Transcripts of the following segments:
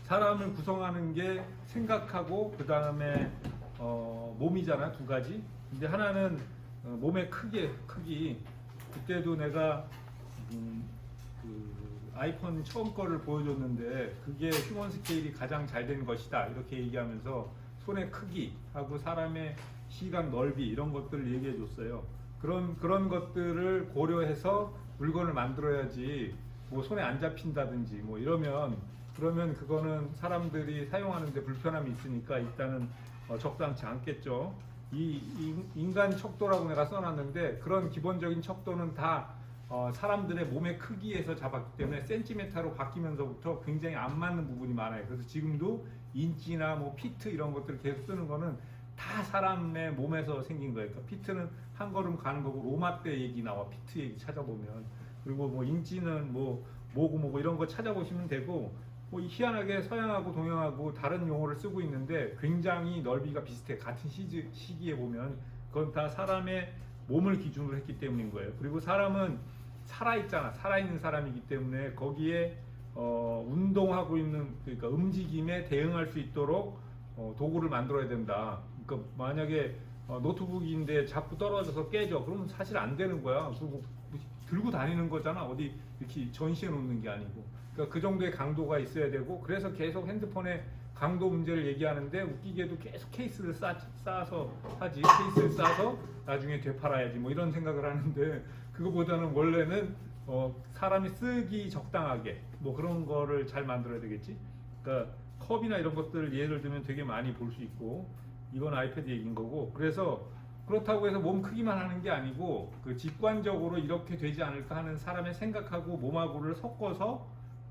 사람을 구성하는 게 생각하고 그 다음에 몸이잖아, 두 가지. 근데 하나는 몸의 크기. 그때도 내가 그 아이폰 처음 거를 보여줬는데 그게 휴먼 스케일이 가장 잘 된 것이다 이렇게 얘기하면서 손의 크기하고 사람의 시각 넓이 이런 것들을 얘기해 줬어요. 그런 것들을 고려해서 물건을 만들어야지 뭐 손에 안 잡힌다든지 뭐 그러면 그거는 사람들이 사용하는데 불편함이 있으니까 일단은 적당치 않겠죠. 인간 척도라고 내가 써놨는데 그런 기본적인 척도는 다 사람들의 몸의 크기에서 잡았기 때문에 센티미터로 바뀌면서부터 굉장히 안 맞는 부분이 많아요. 그래서 지금도 인치나 뭐 피트 이런 것들을 계속 쓰는 거는 다 사람의 몸에서 생긴 거예요. 그러니까 피트는 한 걸음 가는 거고 로마 때 얘기 나와. 피트 얘기 찾아보면. 그리고 뭐 인치는 뭐고 이런 거 찾아보시면 되고, 뭐 희한하게 서양하고 동양하고 다른 용어를 쓰고 있는데 굉장히 넓이가 비슷해. 같은 시기에 보면 그건 다 사람의 몸을 기준으로 했기 때문인 거예요. 그리고 사람은 살아있는 사람이기 때문에 거기에 운동하고 있는, 그러니까 움직임에 대응할 수 있도록 도구를 만들어야 된다. 그러니까 만약에 노트북인데 자꾸 떨어져서 깨져, 그러면 사실 안 되는 거야. 그리고 들고 다니는 거잖아. 어디 이렇게 전시해 놓는 게 아니고. 그러니까 그 정도의 강도가 있어야 되고, 그래서 계속 핸드폰의 강도 문제를 얘기하는데 웃기게도 계속 케이스를 쌓아서 하지. 케이스를 쌓아서 나중에 되팔아야지 뭐 이런 생각을 하는데, 그거보다는 원래는 사람이 쓰기 적당하게 뭐 그런 거를 잘 만들어야 되겠지. 그러니까 컵이나 이런 것들 예를 들면 되게 많이 볼 수 있고, 이건 아이패드 얘기인 거고. 그래서 그렇다고 해서 몸 크기만 하는 게 아니고 그 직관적으로 이렇게 되지 않을까 하는 사람의 생각하고 몸하고를 섞어서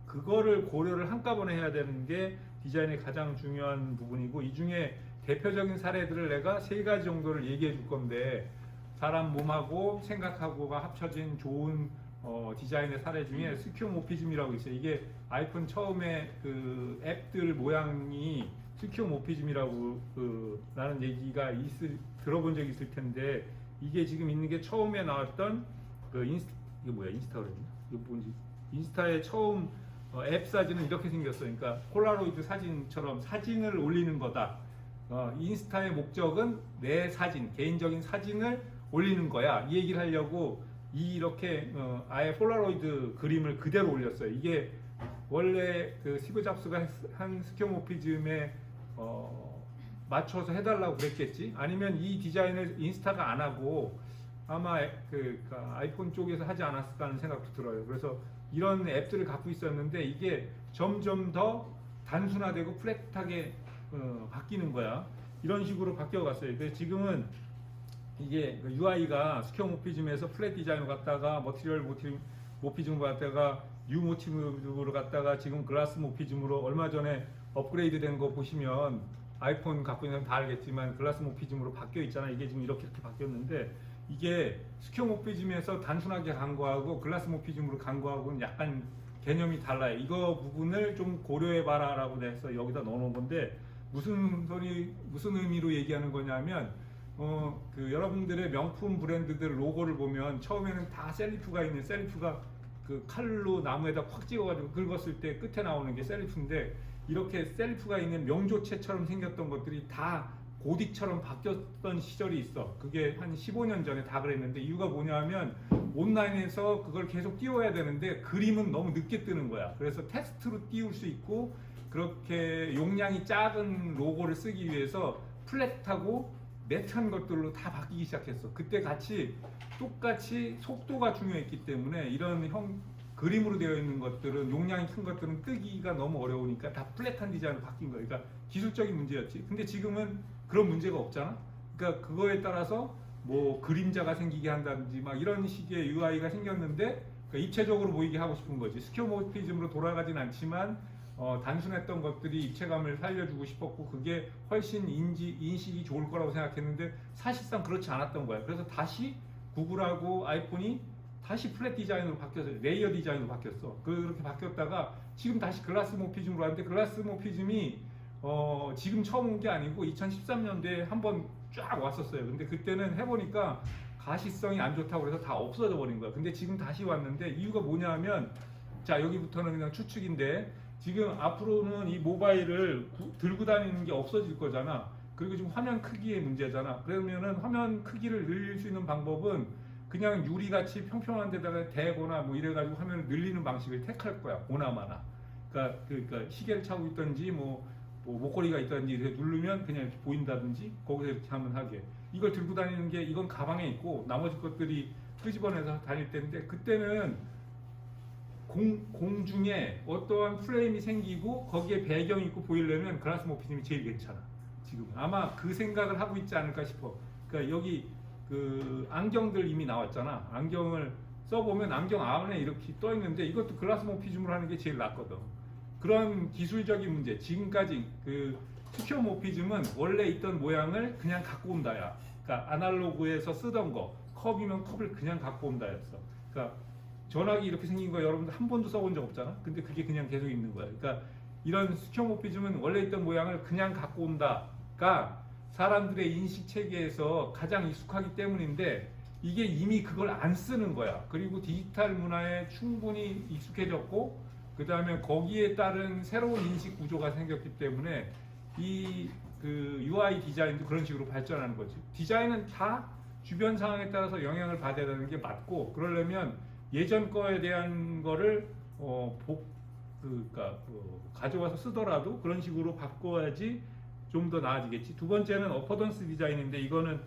그거를 고려를 한꺼번에 해야 되는 게 디자인의 가장 중요한 부분이고, 이 중에 대표적인 사례들을 내가 3가지 정도를 얘기해 줄 건데, 사람 몸하고 생각하고가 합쳐진 좋은 디자인의 사례 중에 스큐모피즘이라고 있어요. 이게 아이폰 처음에 그 앱들 모양이 스큐모피즘이라고 라는 얘기가 들어본 적이 있을 텐데, 이게 지금 있는 게 처음에 나왔던 이게 뭐야, 인스타 그랬나? 이거 뭔지. 인스타의 처음 앱 사진은 이렇게 생겼어요. 그러니까 폴라로이드 사진처럼 사진을 올리는 거다. 인스타의 목적은 내 사진, 개인적인 사진을 올리는 거야. 이 얘기를 하려고 이렇게 아예 폴라로이드 그림을 그대로 올렸어요. 이게 원래 그 스티브 잡스가 한 스큐모피즘에 맞춰서 해달라고 그랬겠지. 아니면 이 디자인을 인스타가 안 하고 아마 그 아이폰 쪽에서 하지 않았을까 하는 생각도 들어요. 그래서 이런 앱들을 갖고 있었는데 이게 점점 더 단순화되고 플랫하게 바뀌는 거야. 이런 식으로 바뀌어갔어요. 그래서 지금은 이게 UI가 스퀘어모피즘에서 플랫 디자인으로 갔다가 머티리얼 모피즘으로 갔다가 뉴 모티브로 갔다가 지금 글라스 모피즘으로, 얼마 전에 업그레이드 된 거 보시면 아이폰 갖고 있는 사람 다 알겠지만 글라스 모피즘으로 바뀌어 있잖아. 이게 지금 이렇게 바뀌었는데, 이게 스퀘어모피즘에서 단순하게 간 거하고 글라스 모피즘으로 간 거하고는 약간 개념이 달라요. 이거 부분을 좀 고려해 봐라 라고 해서 여기다 넣어 놓은 건데, 무슨 의미로 얘기하는 거냐면 여러분들의 명품 브랜드들 로고를 보면 처음에는 다 셀리프가 그 칼로 나무에다 콱 찍어가지고 긁었을 때 끝에 나오는 게 셀리프인데, 이렇게 셀리프가 있는 명조체처럼 생겼던 것들이 다 고딕처럼 바뀌었던 시절이 있어. 그게 한 15년 전에 다 그랬는데, 이유가 뭐냐면 온라인에서 그걸 계속 띄워야 되는데 그림은 너무 늦게 뜨는 거야. 그래서 텍스트로 띄울 수 있고, 그렇게 용량이 작은 로고를 쓰기 위해서 플랫하고 매트한 것들로 다 바뀌기 시작했어. 그때 똑같이 속도가 중요했기 때문에 이런 그림으로 되어 있는 것들은, 용량이 큰 것들은 뜨기가 너무 어려우니까 다 플랫한 디자인으로 바뀐 거예요. 그러니까 기술적인 문제였지. 근데 지금은 그런 문제가 없잖아. 그러니까 그거에 따라서 뭐 그림자가 생기게 한다든지 막 이런 식의 UI가 생겼는데, 그러니까 입체적으로 보이게 하고 싶은 거지. 스퀘어모피즘으로 돌아가진 않지만 단순했던 것들이 입체감을 살려주고 싶었고, 그게 훨씬 인식이 좋을 거라고 생각했는데 사실상 그렇지 않았던 거야. 그래서 다시 구글하고 아이폰이 다시 플랫 디자인으로 바뀌었어요. 레이어 디자인으로 바뀌었어. 그렇게 바뀌었다가 지금 다시 글라스 모피즘으로 하는데, 글라스 모피즘이 지금 처음 온 게 아니고 2013년도에 한번 쫙 왔었어요. 근데 그때는 해보니까 가시성이 안 좋다고 해서 다 없어져 버린 거야. 근데 지금 다시 왔는데, 이유가 뭐냐면 자, 여기부터는 그냥 추측인데 지금 앞으로는 이 모바일을 들고 다니는 게 없어질 거잖아. 그리고 지금 화면 크기의 문제잖아. 그러면은 화면 크기를 늘릴 수 있는 방법은 그냥 유리같이 평평한 데다가 대거나 뭐 이래가지고 화면을 늘리는 방식을 택할 거야. 보나마나. 그러니까 시계를 차고 있든지 뭐 목걸이가 있다든지 이렇게 누르면 그냥 이렇게 보인다든지 거기서 이렇게 하면 하게. 이걸 들고 다니는 게 이건 가방에 있고 나머지 것들이 끄집어내서 다닐 때인데 그때는 공중에 어떠한 프레임이 생기고 거기에 배경이 있고 보이려면 글라스 모피즘이 제일 괜찮아. 지금 아마 그 생각을 하고 있지 않을까 싶어. 그러니까 여기 그 안경들 이미 나왔잖아. 안경을 써보면 안경 안에 이렇게 떠 있는데 이것도 글라스 모피즘으로 하는 게 제일 낫거든. 그런 기술적인 문제. 지금까지 그 스퀘어모피즘은 원래 있던 모양을 그냥 갖고 온다야. 그러니까 아날로그에서 쓰던 거 컵이면 컵을 그냥 갖고 온다였어. 그러니까 전화기 이렇게 생긴 거 여러분들 한 번도 써본 적 없잖아. 근데 그게 그냥 계속 있는 거야. 그러니까 이런 스퀘어모피즘은 원래 있던 모양을 그냥 갖고 온다가 사람들의 인식 체계에서 가장 익숙하기 때문인데 이게 이미 그걸 안 쓰는 거야. 그리고 디지털 문화에 충분히 익숙해졌고 그 다음에 거기에 따른 새로운 인식 구조가 생겼기 때문에 이 그 UI 디자인도 그런 식으로 발전하는 거지. 디자인은 다 주변 상황에 따라서 영향을 받아야 되는 게 맞고 그러려면 예전 거에 대한 거를 가져와서 쓰더라도 그런 식으로 바꿔야지 좀 더 나아지겠지. 두 번째는 어퍼던스 디자인인데 이거는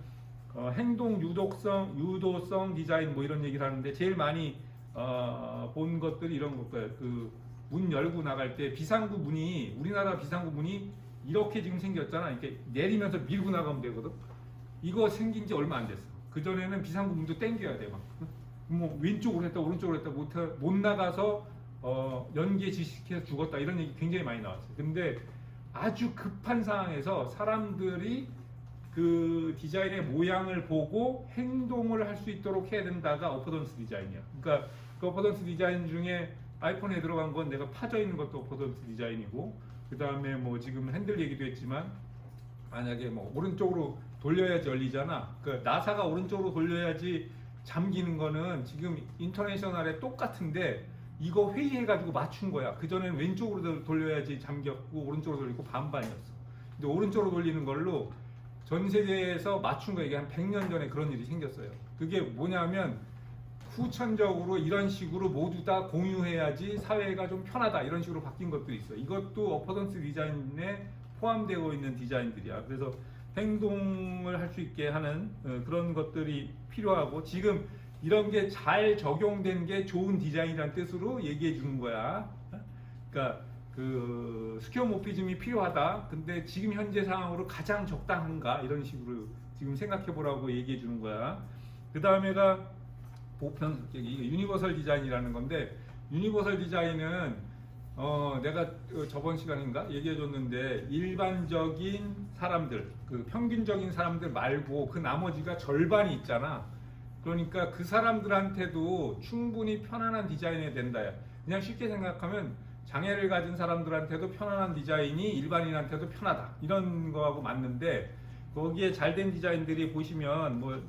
행동 유도성 디자인 뭐 이런 얘기를 하는데 제일 많이 본 것들이 이런 것들. 그 문 열고 나갈 때 비상구 문이 우리나라 비상구 문이 이렇게 지금 생겼잖아. 이렇게 내리면서 밀고 나가면 되거든. 이거 생긴 지 얼마 안 됐어. 그 전에는 비상구 문도 당겨야 돼 막. 뭐 왼쪽으로 했다 오른쪽으로 했다 못 나가서 연기에 질식해서 죽었다 이런 얘기 굉장히 많이 나왔어요. 근데 아주 급한 상황에서 사람들이 그 디자인의 모양을 보고 행동을 할 수 있도록 해야 된다가 어퍼던스 디자인이야. 그러니까 그 어퍼던스 디자인 중에 아이폰에 들어간 건 내가 파져 있는 것도 어퍼던스 디자인이고 그 다음에 뭐 지금 핸들 얘기도 했지만 만약에 뭐 오른쪽으로 돌려야지 열리잖아. 그 나사가 오른쪽으로 돌려야지 잠기는 거는 지금 인터내셔널에 똑같은데 이거 회의해가지고 맞춘 거야. 그전에는 왼쪽으로 돌려야지 잠겼고 오른쪽으로 돌리고 반반이었어. 근데 오른쪽으로 돌리는 걸로 전 세계에서 맞춘 거. 이게 한 100년 전에 그런 일이 생겼어요. 그게 뭐냐면 후천적으로 이런 식으로 모두 다 공유해야지 사회가 좀 편하다 이런 식으로 바뀐 것들이 있어. 이것도 어퍼던스 디자인에 포함되어 있는 디자인들이야. 그래서 행동을 할 수 있게 하는 그런 것들이 필요하고 지금 이런 게 잘 적용된 게 좋은 디자인이라는 뜻으로 얘기해 주는 거야. 그러니까 그 스퀘어모피즘이 필요하다. 근데 지금 현재 상황으로 가장 적당한가 이런 식으로 지금 생각해 보라고 얘기해 주는 거야. 그 다음에가 보편 유니버설 디자인이라는 건데 유니버설 디자인은 내가 저번 시간인가 얘기해 줬는데 일반적인 사람들 그 평균적인 사람들 말고 그 나머지가 절반이 있잖아. 그러니까 그 사람들한테도 충분히 편안한 디자인이 된다. 그냥 쉽게 생각하면 장애를 가진 사람들한테도 편안한 디자인이 일반인한테도 편하다 이런 거하고 맞는데 거기에 잘된 디자인들이 보시면 뭐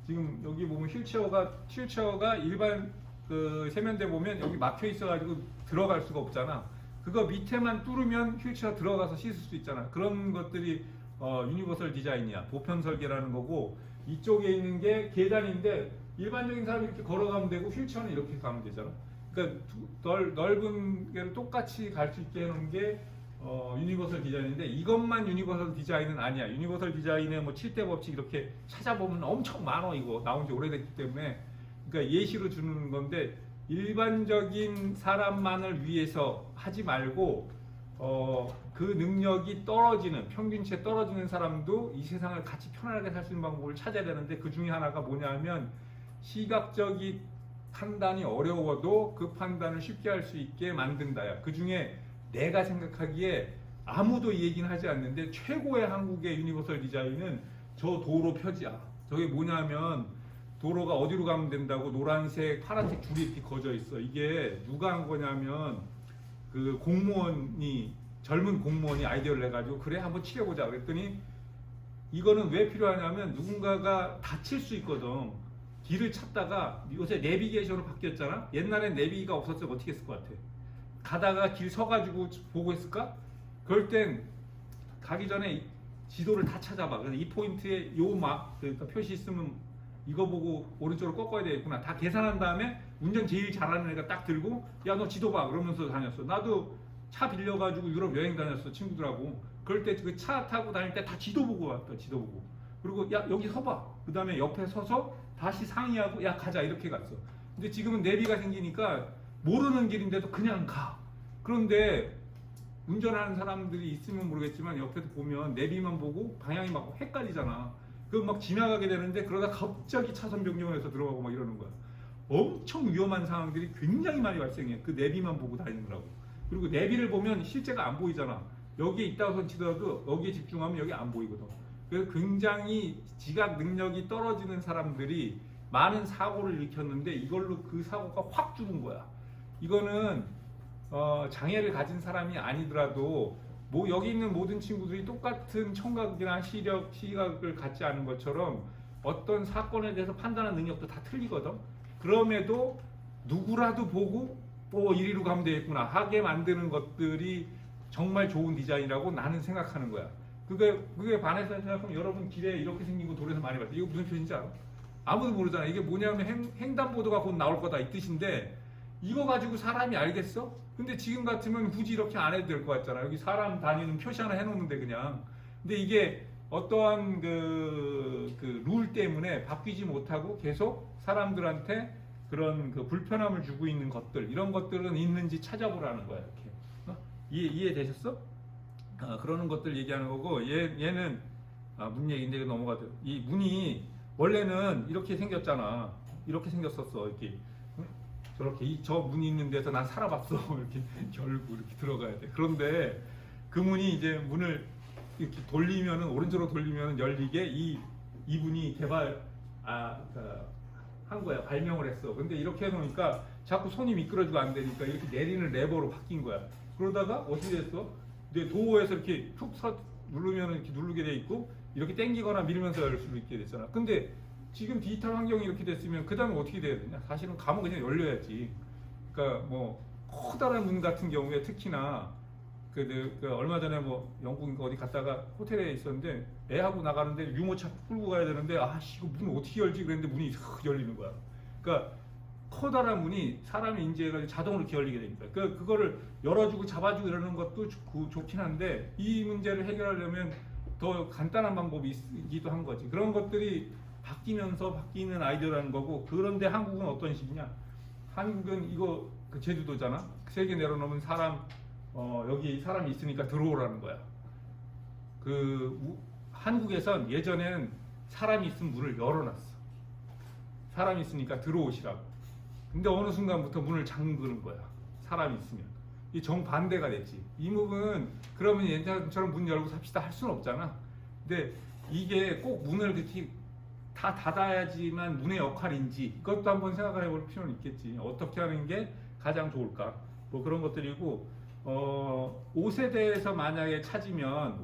지금 여기 보면 휠체어가 일반 그 세면대 보면 여기 막혀 있어가지고 들어갈 수가 없잖아. 그거 밑에만 뚫으면 휠체어 들어가서 씻을 수 있잖아. 그런 것들이 유니버설 디자인이야. 보편 설계라는 거고 이쪽에 있는 게 계단인데 일반적인 사람이 이렇게 걸어가면 되고 휠체어는 이렇게 가면 되잖아. 그러니까 넓은 게 똑같이 갈 수 있게 해놓은 게 유니버설 디자인인데 이것만 유니버설 디자인은 아니야. 유니버설 디자인의 뭐 7대 법칙 이렇게 찾아보면 엄청 많아. 이거 나온 지 오래됐기 때문에 그러니까 예시로 주는 건데 일반적인 사람만을 위해서 하지 말고 그 능력이 떨어지는 평균치에 떨어지는 사람도 이 세상을 같이 편안하게 살 수 있는 방법을 찾아야 되는데 그 중에 하나가 뭐냐면 시각적인 판단이 어려워도 그 판단을 쉽게 할 수 있게 만든다야. 그 중에 내가 생각하기에 아무도 이 얘기는 하지 않는데 최고의 한국의 유니버설 디자인은 저 도로 표지야. 저게 뭐냐면 도로가 어디로 가면 된다고 노란색, 파란색 줄이 이렇게 거져 있어. 이게 누가 한 거냐면 그 젊은 공무원이 아이디어를 내가지고 그래 한번 칠해보자 그랬더니 이거는 왜 필요하냐면 누군가가 다칠 수 있거든. 길을 찾다가 요새 내비게이션으로 바뀌었잖아. 옛날엔 내비가 없었으면 어떻게 했을 것 같아? 가다가 길 서가지고 보고 있을까? 그럴 땐 가기 전에 지도를 다 찾아봐. 그래서 이 포인트에 그러니까 표시 있으면 이거 보고 오른쪽으로 꺾어야 되겠구나. 다 계산한 다음에 운전 제일 잘하는 애가 딱 들고 야 너 지도 봐 그러면서 다녔어. 나도 차 빌려가지고 유럽 여행 다녔어 친구들하고. 그럴 때 그 차 타고 다닐 때 다 지도 보고 왔다. 지도 보고. 그리고 야 여기 서봐. 그 다음에 옆에 서서 다시 상의하고 야 가자 이렇게 갔어. 근데 지금은 내비가 생기니까 모르는 길인데도 그냥 가. 그런데 운전하는 사람들이 있으면 모르겠지만 옆에서 보면 내비만 보고 방향이 막 헷갈리잖아. 그럼 막 지나가게 되는데 그러다 갑자기 차선 변경해서 들어가고 막 이러는 거야. 엄청 위험한 상황들이 굉장히 많이 발생해. 그 내비만 보고 다니느라고. 그리고 내비를 보면 실제가 안 보이잖아. 여기에 있다고 치더라도 여기에 집중하면 여기 안 보이거든. 그래서 굉장히 지각 능력이 떨어지는 사람들이 많은 사고를 일으켰는데 이걸로 그 사고가 확 줄은 거야. 이거는 장애를 가진 사람이 아니더라도 뭐 여기 있는 모든 친구들이 똑같은 청각이나 시각을 갖지 않은 것처럼 어떤 사건에 대해서 판단하는 능력도 다 틀리거든. 그럼에도 누구라도 보고 이리로 가면 되겠구나 하게 만드는 것들이 정말 좋은 디자인이라고 나는 생각하는 거야. 그게 반해서 생각하면 여러분 길에 이렇게 생긴 거 도로에서 많이 봤어요. 이거 무슨 표시인지 알아? 아무도 모르잖아. 이게 뭐냐면 횡단보도가 곧 나올 거다 이 뜻인데 이거 가지고 사람이 알겠어? 근데 지금 같으면 굳이 이렇게 안 해도 될 것 같잖아. 여기 사람 다니는 표시 하나 해놓는데 그냥. 근데 이게 어떠한 룰 때문에 바뀌지 못하고 계속 사람들한테 그런 불편함을 주고 있는 것들, 이런 것들은 있는지 찾아보라는 거야. 이렇게. 이해되셨어? 그러는 것들 얘기하는 거고, 얘는 문 얘기인데 넘어가죠. 이 문이 원래는 이렇게 생겼잖아. 이렇게 생겼었어. 이렇게. 저렇게 저 문이 있는 데서 난 살아봤어. 이렇게 열고 이렇게 들어가야 돼. 그런데 그 문이 이제 문을 이렇게 돌리면은 오른쪽으로 돌리면 열리게 이 문이 한 거야. 발명을 했어. 근데 이렇게 해놓으니까 자꾸 손이 미끄러지고 안 되니까 이렇게 내리는 레버로 바뀐 거야. 그러다가 어떻게 됐어? 이제 도어에서 이렇게 툭 누르면 이렇게 누르게 돼 있고 이렇게 당기거나 밀면서 열 수 있게 됐잖아. 근데 지금 디지털 환경이 이렇게 됐으면 그 다음에 어떻게 돼야 되냐? 사실은 가면 그냥 열려야지. 그러니까 뭐 커다란 문 같은 경우에 특히나 얼마 전에 뭐 영국 어디 갔다가 호텔에 있었는데 애하고 나가는데 유모차 끌고 가야 되는데 이거 문 어떻게 열지 그랬는데 문이 슥 열리는 거야. 그러니까 커다란 문이 사람이 인지해가지고 자동으로 이렇게 열리게 되니까 그거를 열어주고 잡아주고 이러는 것도 좋긴 한데 이 문제를 해결하려면 더 간단한 방법이 있기도 한 거지. 그런 것들이 바뀌면서 바뀌는 아이디어라는 거고. 그런데 한국은 어떤 식이냐? 한국은 이거 제주도잖아. 세계 내려놓으면 여기 사람이 있으니까 들어오라는 거야. 한국에선 예전엔 사람이 있으면 문을 열어놨어. 사람이 있으니까 들어오시라고. 근데 어느 순간부터 문을 잠그는 거야. 사람이 있으면. 이 정반대가 됐지. 이 부분은 그러면 옛날처럼 문 열고 삽시다 할 수는 없잖아. 근데 이게 꼭 문을 그렇게 다 닫아야지만 문의 역할인지 그것도 한번 생각해 볼 필요는 있겠지. 어떻게 하는 게 가장 좋을까? 뭐 그런 것들이고, 옷에 대해서 만약에 찾으면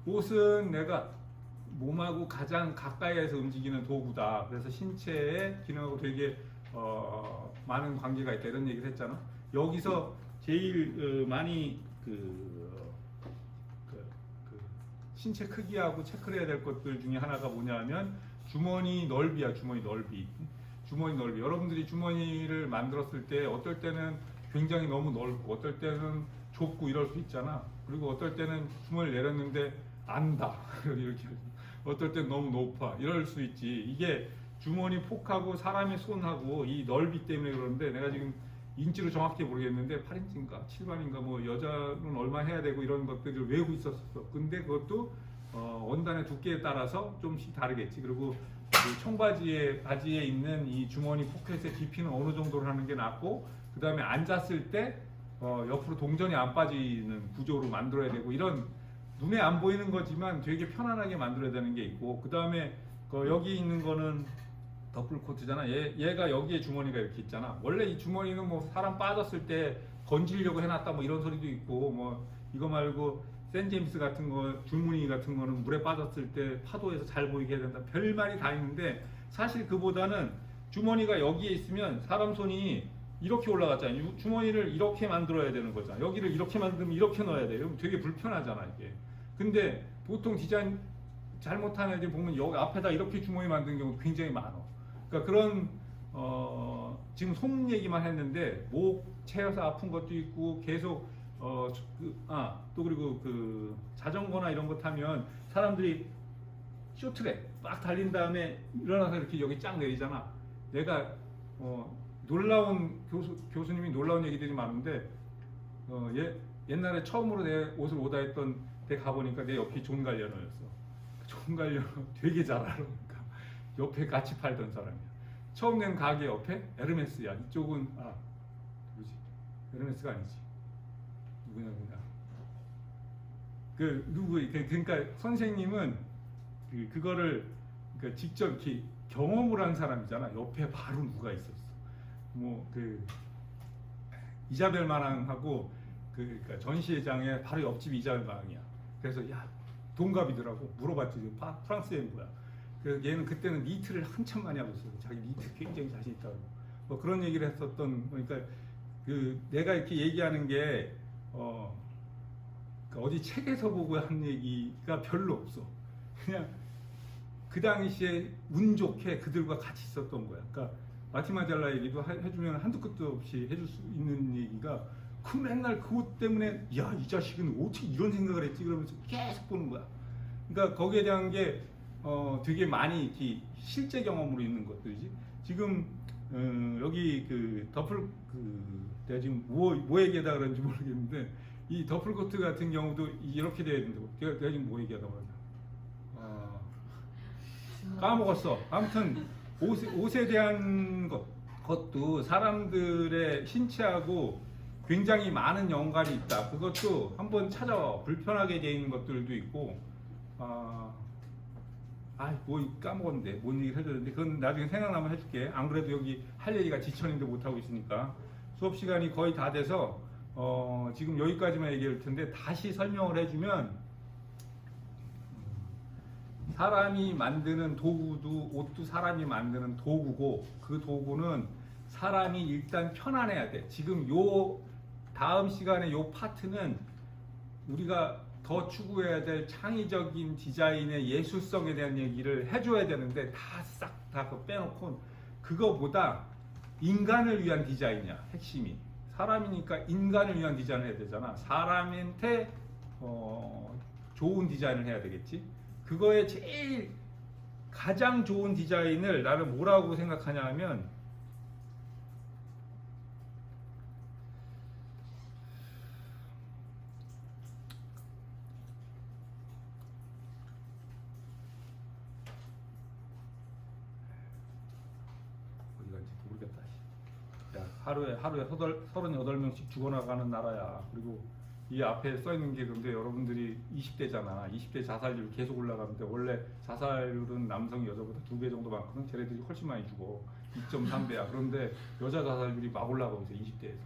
옷은 내가 몸하고 가장 가까이에서 움직이는 도구다. 그래서 신체의 기능하고 되게 많은 관계가 있다 이런 얘기를 했잖아. 여기서 제일 많이 신체 크기하고 체크를 해야 될 것들 중에 하나가 뭐냐면 주머니 넓이야. 주머니 넓이. 여러분들이 주머니를 만들었을 때 어떨 때는 굉장히 너무 넓고 어떨 때는 좁고 이럴 수 있잖아. 그리고 어떨 때는 주머니를 내렸는데 안다. 이렇게 어떨 때는 너무 높아. 이럴 수 있지. 이게 주머니 폭하고 사람의 손하고 이 넓이 때문에 그러는데 내가 지금 인치로 정확히 모르겠는데 8인치인가 7반인가 뭐 여자는 얼마 해야 되고 이런 것들을 외우고 있었어. 근데 그것도 원단의 두께에 따라서 좀씩 다르겠지. 그리고 그 바지에 있는 이 주머니 포켓의 깊이는 어느 정도로 하는 게 낫고, 그 다음에 앉았을 때 옆으로 동전이 안 빠지는 구조로 만들어야 되고, 이런 눈에 안 보이는 거지만 되게 편안하게 만들어야 되는 게 있고, 그 다음에 여기 있는 거는 더블 코트잖아. 얘가 여기에 주머니가 이렇게 있잖아. 원래 이 주머니는 뭐 사람 빠졌을 때 건지려고 해놨다 뭐 이런 소리도 있고, 뭐 이거 말고 샌제임스 같은 거, 줄무늬 같은 거는 물에 빠졌을 때 파도에서 잘 보이게 해야 된다. 별 말이 다 있는데 사실 그보다는 주머니가 여기에 있으면 사람 손이 이렇게 올라갔잖아요. 주머니를 이렇게 만들어야 되는 거잖아요. 여기를 이렇게 만들면 이렇게 넣어야 돼요. 되게 불편하잖아 이게. 근데 보통 디자인 잘못한 애들 보면 여기 앞에다 이렇게 주머니 만드는 경우 굉장히 많아. 그러니까 그런 지금 손 얘기만 했는데 목 채여서 아픈 것도 있고 계속 또 그리고 그 자전거나 이런 거 타면 사람들이 쇼트랙 막 달린 다음에 일어나서 이렇게 여기 쫙 내리잖아. 내가 놀라운 교수님이 놀라운 얘기들이 많은데 옛날에 처음으로 내 옷을 오다 했던 데 가보니까 내 옆이 존 갈리너였어. 존 갈리너 되게 잘 알아. 그러니까 옆에 같이 팔던 사람이야. 처음 낸 가게 옆에 에르메스야. 이쪽은 누구지? 에르메스가 아니지. 누구냐. 그러니까 선생님은 그거를 그러니까 직접 이렇게 경험을 한 사람이잖아. 옆에 바로 누가 있었어. 뭐 이자벨 마랑하고 그러니까 전시회장에 바로 옆집 이자벨 마랑이야. 그래서 야 동갑이더라고. 물어봤지. 프랑스 애인 거야. 그래서 얘는 그때는 니트를 한참 많이 하고 있어요. 자기 니트 굉장히 자신 있다고. 뭐 그런 얘기를 했었던. 그러니까 내가 이렇게 얘기하는 게 그러니까 어디 책에서 보고 한 얘기가 별로 없어. 그냥 그 당시에 운 좋게 그들과 같이 있었던 거야. 그러니까 마티마잘라 얘기도 해주면 한두 끝도 없이 해줄 수 있는 얘기가 그 맨날 그것 때문에 야 이 자식은 어떻게 이런 생각을 했지 그러면서 계속 보는 거야. 그러니까 거기에 대한 게 되게 많이 이렇게 실제 경험으로 있는 것들이지. 지금 여기 그 더플 내가 지금 뭐 얘기하다 그런지 모르겠는데 이 더플코트 같은 경우도 이렇게 돼야 된다고. 내가 지금 뭐 얘기하다 그러냐. 까먹었어. 아무튼 옷에 대한 것도 사람들의 신체하고 굉장히 많은 연관이 있다. 그것도 한번 찾아와. 불편하게 되어 있는 것들도 있고 뭐 까먹었는데 뭔 얘기를 해줬는데 그건 나중에 생각나면 해줄게. 안 그래도 여기 할 얘기가 지천인데 못하고 있으니까 수업 시간이 거의 다 돼서 지금 여기까지만 얘기할 텐데 다시 설명을 해주면 사람이 만드는 도구도 옷도 사람이 만드는 도구고 그 도구는 사람이 일단 편안해야 돼. 지금 요 다음 시간에 요 파트는 우리가 더 추구해야 될 창의적인 디자인의 예술성에 대한 얘기를 해줘야 되는데 다 싹 다 빼놓고 그거보다 인간을 위한 디자인이야 핵심이. 사람이니까 인간을 위한 디자인을 해야 되잖아. 사람한테 좋은 디자인을 해야 되겠지. 그거에 제일 가장 좋은 디자인을 나는 뭐라고 생각하냐 하면 어디 간지 모르겠다. 야, 하루에 38명씩 죽어나가는 나라야. 그리고 이 앞에 써 있는 게 근데 여러분들이 20대잖아. 20대 자살률 계속 올라가는데 원래 자살률은 남성이 여자보다 2배 정도 많거든. 쟤네들이 훨씬 많이 죽어. 2.3배야. 그런데 여자 자살률이 막 올라가고 있어. 20대에서.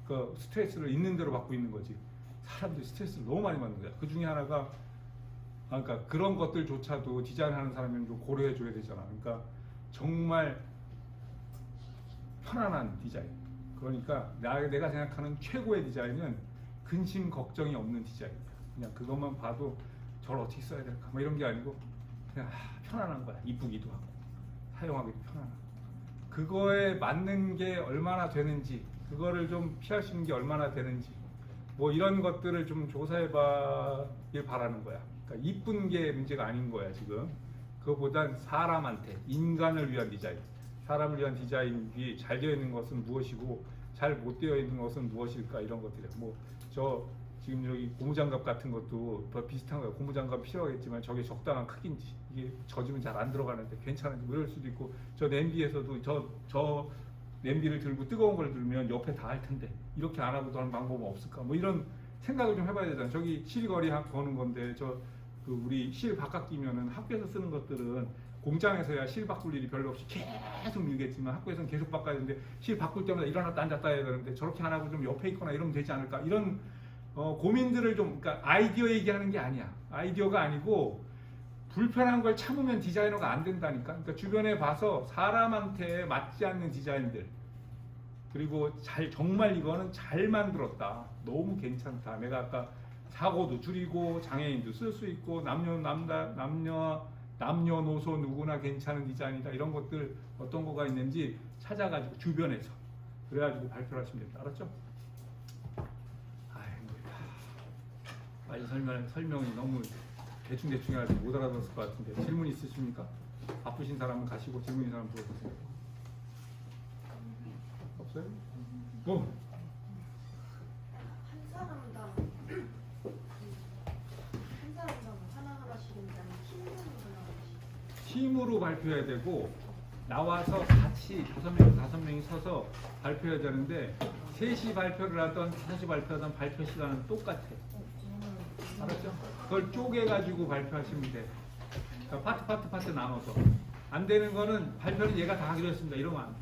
그 스트레스를 있는 대로 받고 있는 거지. 사람들이 스트레스를 너무 많이 받는 거야. 그 중에 하나가 그러니까 그런 것들조차도 디자인하는 사람이 좀 고려해 줘야 되잖아. 그러니까 정말 편안한 디자인. 그러니까 내가 생각하는 최고의 디자인은 근심 걱정이 없는 디자인이야. 그냥 그것만 봐도 저걸 어떻게 써야 될까 뭐 이런 게 아니고 그냥 편안한 거야. 이쁘기도 하고 사용하기도 편안하고 그거에 맞는 게 얼마나 되는지 그거를 좀 피할 수 있는 게 얼마나 되는지 뭐 이런 것들을 좀 조사해 봐길 바라는 거야. 그러니까 이쁜 게 문제가 아닌 거야 지금. 그거보단 사람한테 인간을 위한 디자인, 사람을 위한 디자인이 잘 되어 있는 것은 무엇이고 잘 못 되어 있는 것은 무엇일까 이런 것들이야. 뭐 저 지금 여기 고무장갑 같은 것도 비슷한 거예요. 고무장갑 필요하겠지만 저게 적당한 크기인지 이게 젖으면 잘 안 들어가는데 괜찮은지 뭐 이럴 수도 있고 저 냄비에서도 저 냄비를 들고 뜨거운 걸 들면 옆에 닿을 텐데 이렇게 안 하고도 하는 방법은 없을까 뭐 이런 생각을 좀 해봐야 되잖아. 저기 실거리 거는 건데 우리 실 바깥 끼면은 학교에서 쓰는 것들은 공장에서야 실 바꿀 일이 별로 없이 계속 밀겠지만 학교에서는 계속 바꿔야 되는데 실 바꿀 때마다 일어났다 앉았다 해야 되는데 저렇게 안 하고 좀 옆에 있거나 이러면 되지 않을까 이런 고민들을 좀 그러니까 아이디어 얘기하는 게 아니야. 아이디어가 아니고 불편한 걸 참으면 디자이너가 안 된다니까. 그러니까 주변에 봐서 사람한테 맞지 않는 디자인들, 그리고 정말 이거는 잘 만들었다, 너무 괜찮다, 내가 아까 사고도 줄이고 장애인도 쓸 수 있고 남녀노소 누구나 괜찮은 디자인이다, 이런 것들 어떤 거가 있는지 찾아가지고 주변에서 그래가지고 발표를 하시면 됩니다. 알았죠? 빨리 설명이 너무 대충 해가지고 못 알아들었을 것 같은데, 질문 있으십니까? 바쁘신 사람은 가시고 질문 있는 사람 물어보세요. 없어요? 뭐? 한 사람당 하나하나씩 팀으로 발표해야 되고, 나와서 같이 5명이 서서 발표해야 되는데, 3시 발표를 하던 5시 발표하던 발표 시간은 똑같아. 알았죠? 그걸 쪼개가지고 발표하시면 돼. 그러니까 파트 나눠서. 안 되는 거는 발표는 얘가 다 하기로 했습니다, 이러면 안 돼.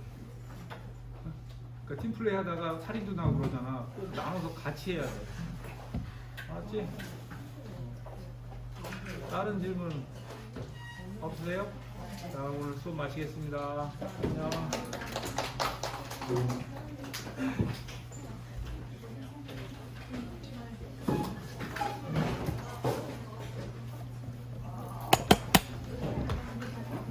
그러니까 팀플레이 하다가 살인도 나고 그러잖아. 꼭 나눠서 같이 해야 돼. 알았지? 다른 질문 없으세요? 자, 오늘 수업 마치겠습니다. 안녕.